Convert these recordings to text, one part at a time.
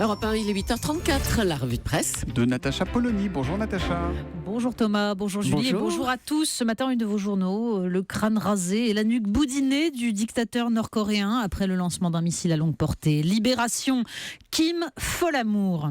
Europe 1, il est 8h34, la revue de presse de Natacha Polony. Bonjour Natacha. Bonjour Thomas, bonjour Julie et bonjour à tous. Ce matin, une de vos journaux, le crâne rasé et la nuque boudinée du dictateur nord-coréen après le lancement d'un missile à longue portée. Libération, Kim Folamour.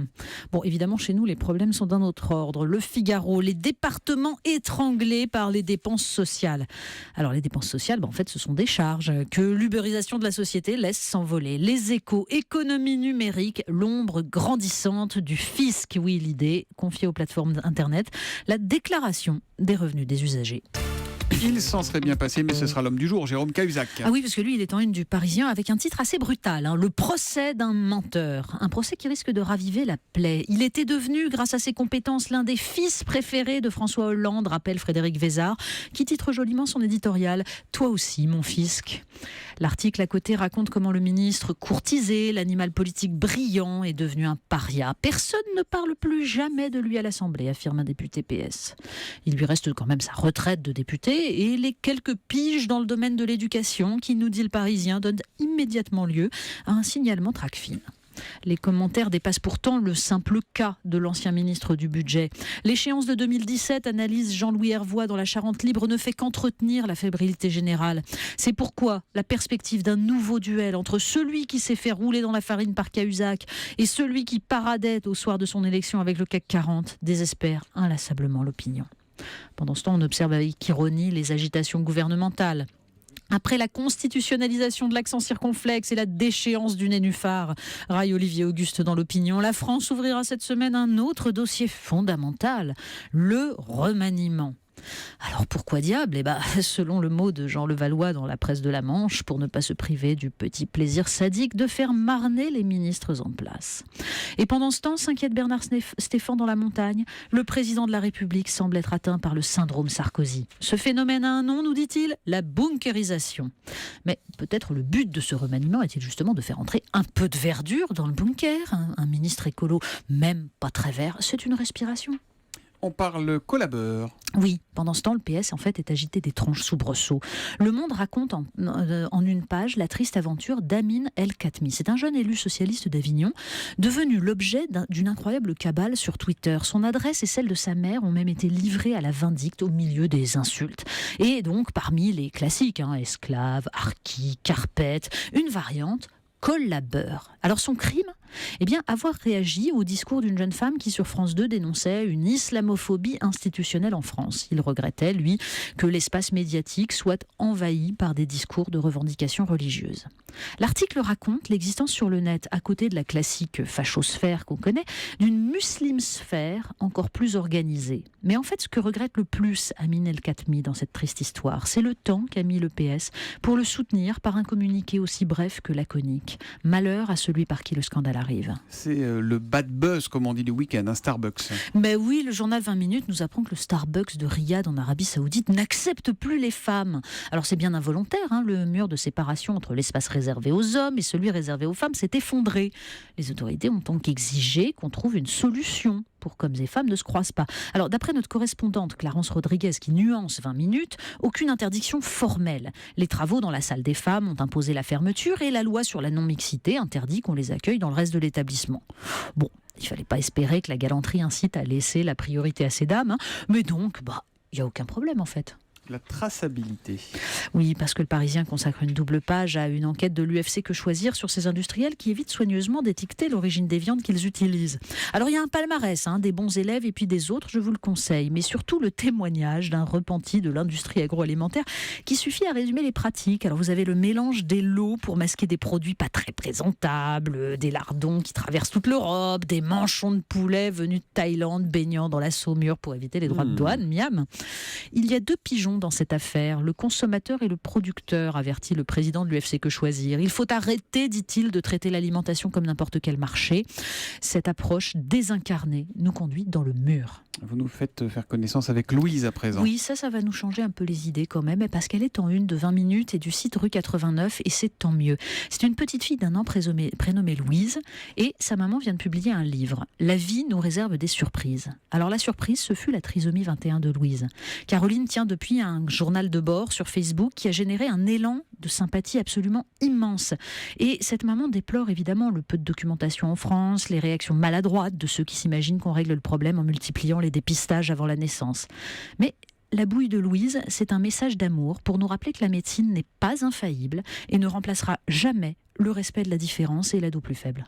Bon, évidemment, chez nous, les problèmes sont d'un autre ordre. Le Figaro, les départements étranglés par les dépenses sociales. Alors, les dépenses sociales, en fait, ce sont des charges que l'ubérisation de la société laisse s'envoler. Les Échos, économie numérique, l'ombre grandissante du fisc. Oui, l'idée, confiée aux plateformes Internet, la déclaration des revenus des usagers. Il s'en serait bien passé, mais ce sera l'homme du jour, Jérôme Cahuzac. Ah oui, parce que lui, il est en une du Parisien avec un titre assez brutal, le procès d'un menteur. Un procès qui risque de raviver la plaie. Il était devenu, grâce à ses compétences, l'un des fils préférés de François Hollande, rappelle Frédéric Vézard, qui titre joliment son éditorial « Toi aussi, mon fisc ». L'article à côté raconte comment le ministre courtisé, l'animal politique brillant, est devenu un paria. Personne ne parle plus jamais de lui à l'Assemblée, affirme un député PS. Il lui reste quand même sa retraite de député et les quelques piges dans le domaine de l'éducation qui, nous dit le Parisien, donnent immédiatement lieu à un signalement Tracfin. Les commentaires dépassent pourtant le simple cas de l'ancien ministre du Budget. L'échéance de 2017, analyse Jean-Louis Hervois dans La Charente Libre, ne fait qu'entretenir la fébrilité générale. C'est pourquoi la perspective d'un nouveau duel entre celui qui s'est fait rouler dans la farine par Cahuzac et celui qui paradait au soir de son élection avec le CAC 40 désespère inlassablement l'opinion. Pendant ce temps, on observe avec ironie les agitations gouvernementales. Après la constitutionnalisation de l'accent circonflexe et la déchéance du nénuphar, raille Olivier Auguste dans l'opinion, la France ouvrira cette semaine un autre dossier fondamental, le remaniement. Alors pourquoi diable ? Selon le mot de Jean Levallois dans la presse de la Manche, pour ne pas se priver du petit plaisir sadique de faire marner les ministres en place. Et pendant ce temps, s'inquiète Bernard Stéphan dans la montagne. Le président de la République semble être atteint par le syndrome Sarkozy. Ce phénomène a un nom, nous dit-il, la bunkérisation. Mais peut-être le but de ce remaniement est-il justement de faire entrer un peu de verdure dans le bunker. Un ministre écolo, même pas très vert, c'est une respiration. On parle collabeur. Oui, pendant ce temps, le PS en fait est agité d'étranges soubresauts. Le Monde raconte en une page la triste aventure d'Amin El Khatmi. C'est un jeune élu socialiste d'Avignon, devenu l'objet d'une incroyable cabale sur Twitter. Son adresse et celle de sa mère ont même été livrées à la vindicte au milieu des insultes. Et donc, parmi les classiques, esclaves, harkis, carpette, une variante, collabeur. Alors son crime ? Avoir réagi au discours d'une jeune femme qui sur France 2 dénonçait une islamophobie institutionnelle en France. Il regrettait, lui, que l'espace médiatique soit envahi par des discours de revendication religieuse. L'article raconte l'existence sur le net, à côté de la classique fachosphère qu'on connaît, d'une muslimsphère encore plus organisée. Mais en fait, ce que regrette le plus Amin El Khatmi dans cette triste histoire, c'est le temps qu'a mis le PS pour le soutenir par un communiqué aussi bref que laconique. Malheur à celui par qui le scandale arrive. C'est le bad buzz, comme on dit le week-end, un Starbucks. Mais oui, le journal 20 minutes nous apprend que le Starbucks de Riyad en Arabie Saoudite n'accepte plus les femmes. Alors c'est bien involontaire, le mur de séparation entre l'espace réservé aux hommes et celui réservé aux femmes s'est effondré. Les autorités ont donc exigé qu'on trouve une solution pour qu'hommes et femmes ne se croisent pas. Alors, d'après notre correspondante Clarence Rodriguez, qui nuance 20 minutes, aucune interdiction formelle. Les travaux dans la salle des femmes ont imposé la fermeture et la loi sur la non-mixité interdit qu'on les accueille dans le reste de l'établissement. Bon, il ne fallait pas espérer que la galanterie incite à laisser la priorité à ces dames, mais donc, il n'y a aucun problème en fait. La traçabilité. Oui, parce que le Parisien consacre une double page à une enquête de l'UFC Que Choisir sur ces industriels qui évitent soigneusement d'étiqueter l'origine des viandes qu'ils utilisent. Alors il y a un palmarès, des bons élèves et puis des autres, je vous le conseille, mais surtout le témoignage d'un repenti de l'industrie agroalimentaire qui suffit à résumer les pratiques. Alors vous avez le mélange des lots pour masquer des produits pas très présentables, des lardons qui traversent toute l'Europe, des manchons de poulet venus de Thaïlande baignant dans la Saumure pour éviter les droits de douane, miam. Il y a deux pigeons dans cette affaire, le consommateur et le producteur, avertit le président de l'UFC Que Choisir. Il faut arrêter, dit-il, de traiter l'alimentation comme n'importe quel marché. Cette approche désincarnée nous conduit dans le mur. Vous nous faites faire connaissance avec Louise à présent. Oui, ça va nous changer un peu les idées quand même, parce qu'elle est en une de 20 minutes et du site Rue 89, et c'est tant mieux. C'est une petite fille d'1 an prénommée Louise, et sa maman vient de publier un livre. La vie nous réserve des surprises. Alors la surprise, ce fut la trisomie 21 de Louise. Caroline tient depuis un journal de bord sur Facebook qui a généré un élan de sympathie absolument immense. Et cette maman déplore évidemment le peu de documentation en France, les réactions maladroites de ceux qui s'imaginent qu'on règle le problème en multipliant les dépistages avant la naissance. Mais la bouille de Louise, c'est un message d'amour pour nous rappeler que la médecine n'est pas infaillible et ne remplacera jamais le respect de la différence et l'aide aux plus faibles.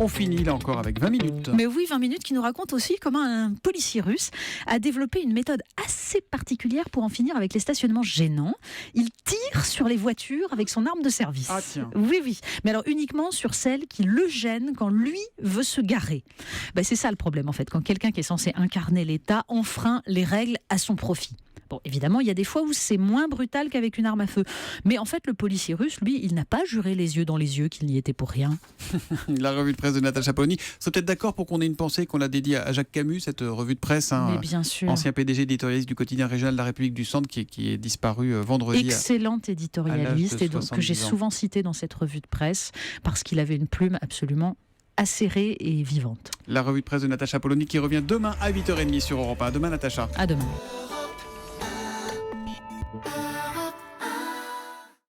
On finit là encore avec 20 minutes. Mais oui, 20 minutes qui nous racontent aussi comment un policier russe a développé une méthode assez particulière pour en finir avec les stationnements gênants. Il tire sur les voitures avec son arme de service. Ah tiens. Oui. Mais alors uniquement sur celles qui le gênent quand lui veut se garer. C'est ça le problème en fait, quand quelqu'un qui est censé incarner l'État enfreint les règles à son profit. Bon, évidemment, il y a des fois où c'est moins brutal qu'avec une arme à feu. Mais en fait, le policier russe, lui, il n'a pas juré les yeux dans les yeux qu'il n'y était pour rien. La revue de presse de Natacha Polony. Vous serez peut-être d'accord pour qu'on ait une pensée qu'on a dédiée à Jacques Camus, cette revue de presse, Mais bien sûr. ancien PDG éditorialiste du quotidien régional de la République du Centre, qui est disparu vendredi. Excellent éditorialiste, et donc que j'ai 70 ans. souvent cité dans cette revue de presse, parce qu'il avait une plume absolument acérée et vivante. La revue de presse de Natacha Polony qui revient demain à 8h30 sur Europe 1. À demain Natacha. À demain.